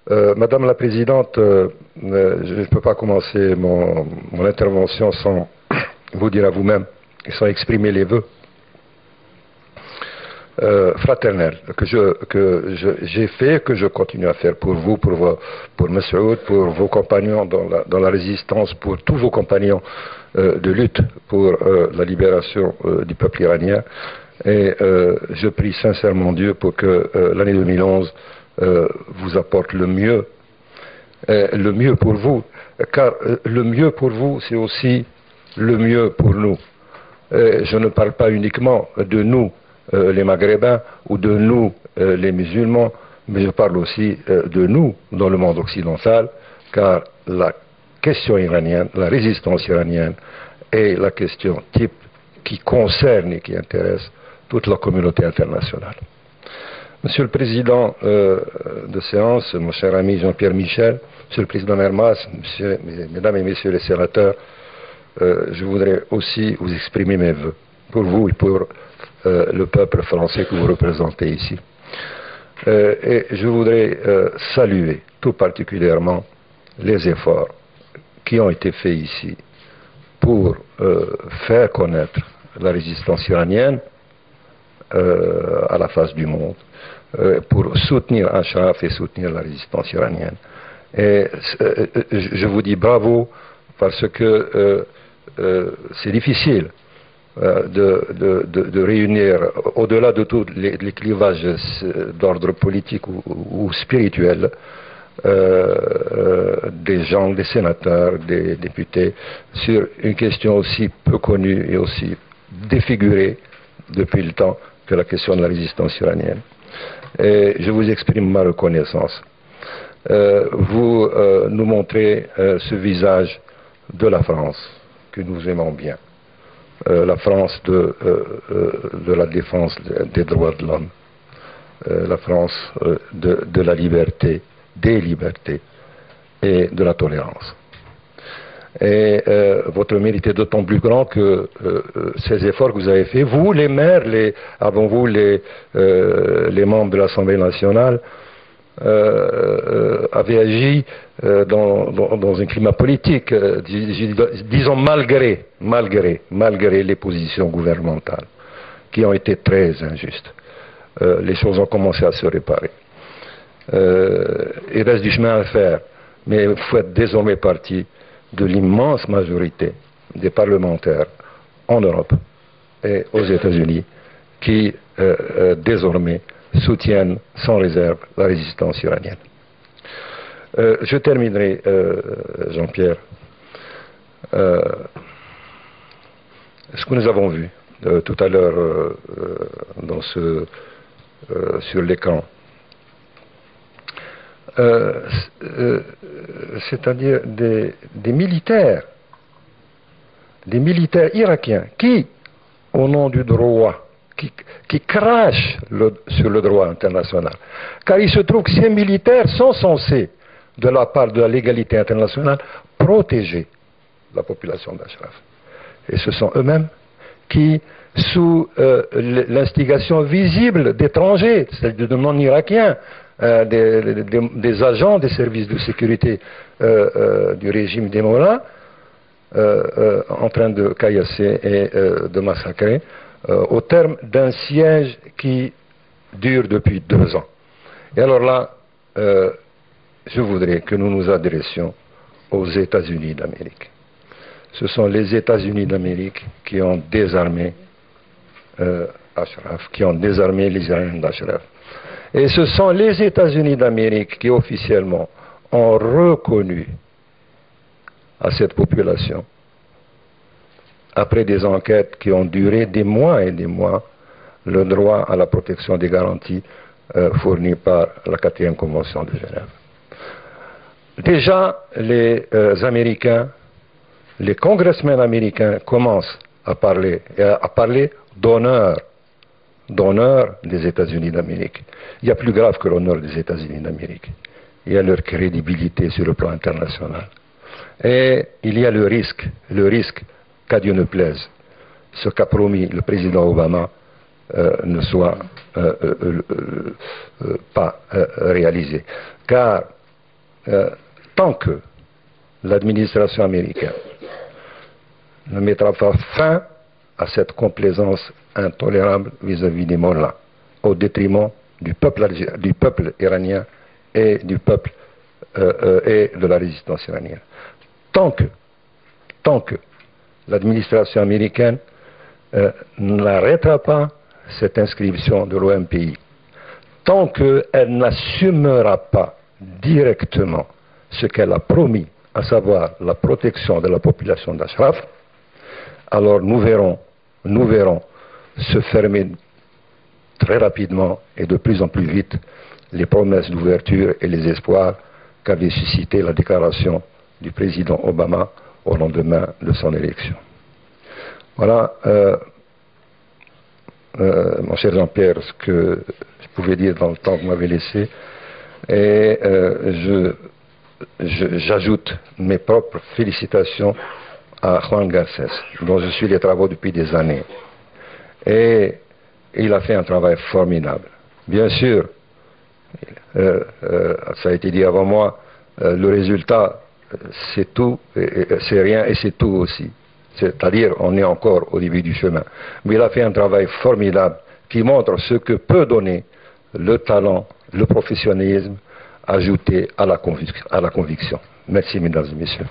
Madame la Présidente, je ne peux pas commencer mon intervention sans vous dire à vous-même et sans exprimer les vœux fraternels que j'ai fait, que je continue à faire pour vous, pour Massoud, pour vos compagnons dans la résistance, pour tous vos compagnons de lutte pour la libération du peuple iranien. Et je prie sincèrement Dieu pour que l'année 2011 vous apporte le mieux pour vous, car le mieux pour vous, c'est aussi le mieux pour nous. Je ne parle pas uniquement de nous, les Maghrébins, ou de nous, les musulmans, mais je parle aussi de nous dans le monde occidental, car la question iranienne, la résistance iranienne, est la question type qui concerne et qui intéresse toute la communauté internationale. Monsieur le Président de séance, mon cher ami Jean-Pierre Michel, Monsieur le Président Mermas, Mesdames et Messieurs les sénateurs, je voudrais aussi vous exprimer mes vœux pour vous et pour le peuple français que vous représentez ici. Et je voudrais saluer tout particulièrement les efforts qui ont été faits ici pour faire connaître la résistance iranienne à la face du monde, pour soutenir Ashraf et soutenir la résistance iranienne. Et je vous dis bravo parce que c'est difficile de réunir, au-delà de tous les clivages d'ordre politique ou spirituel, des gens, des sénateurs, des députés, sur une question aussi peu connue et aussi défigurée depuis le temps que la question de la résistance iranienne. Et je vous exprime ma reconnaissance. Vous nous montrez ce visage de la France que nous aimons bien. La France de la défense des droits de l'homme, la France de la liberté, des libertés et de la tolérance. Et votre mérite est d'autant plus grand que ces efforts que vous avez faits, vous, les maires, avant vous, les membres de l'Assemblée nationale, avaient agi dans un climat politique, disons malgré les positions gouvernementales, qui ont été très injustes. Les choses ont commencé à se réparer. Il reste du chemin à faire, mais vous faites désormais partie de l'immense majorité des parlementaires en Europe et aux États-Unis qui désormais soutiennent sans réserve la résistance iranienne. Je terminerai, Jean-Pierre, ce que nous avons vu tout à l'heure sur l'écran. C'est-à-dire des militaires irakiens qui, au nom du droit, qui crachent sur le droit international. Car il se trouve que ces militaires sont censés, de la part de la légalité internationale, protéger la population d'Ashraf. Et ce sont eux-mêmes qui, sous l'instigation visible d'étrangers, c'est-à-dire de non-irakiens, des agents des services de sécurité du régime des Mollahs, en train de caillasser et de massacrer, au terme d'un siège qui dure depuis 2 ans. Et alors là, je voudrais que nous nous adressions aux États-Unis d'Amérique. Ce sont les États-Unis d'Amérique qui ont désarmé Ashraf, qui ont désarmé les Iraniens d'Ashraf. Et ce sont les États-Unis d'Amérique qui officiellement ont reconnu à cette population, après des enquêtes qui ont duré des mois et des mois, le droit à la protection des garanties fournies par la 4e Convention de Genève. Déjà, les Américains, les congressmen américains commencent à parler d'honneur des États-Unis d'Amérique. Il y a plus grave que l'honneur des États-Unis d'Amérique. Il y a leur crédibilité sur le plan international. Et il y a le risque qu'à Dieu ne plaise, ce qu'a promis le président Obama ne soit pas réalisé. Car tant que l'administration américaine ne mettra pas fin à cette complaisance intolérable vis-à-vis des mollahs, au détriment du peuple iranien et du peuple et de la résistance iranienne. Tant que l'administration américaine n'arrêtera pas cette inscription de l'OMPI, tant qu'elle n'assumera pas directement ce qu'elle a promis, à savoir la protection de la population d'Ashraf, alors nous verrons se fermer très rapidement et de plus en plus vite les promesses d'ouverture et les espoirs qu'avait suscité la déclaration du président Obama au lendemain de son élection. Voilà, mon cher Jean-Pierre, ce que je pouvais dire dans le temps que vous m'avez laissé. Et j'ajoute mes propres félicitations à Juan Garcés, dont je suis les travaux depuis des années. Et il a fait un travail formidable. Bien sûr, ça a été dit avant moi, le résultat, c'est tout, c'est rien et c'est tout aussi. C'est-à-dire, on est encore au début du chemin. Mais il a fait un travail formidable qui montre ce que peut donner le talent, le professionnalisme ajouté à la conviction. Merci, mesdames et messieurs.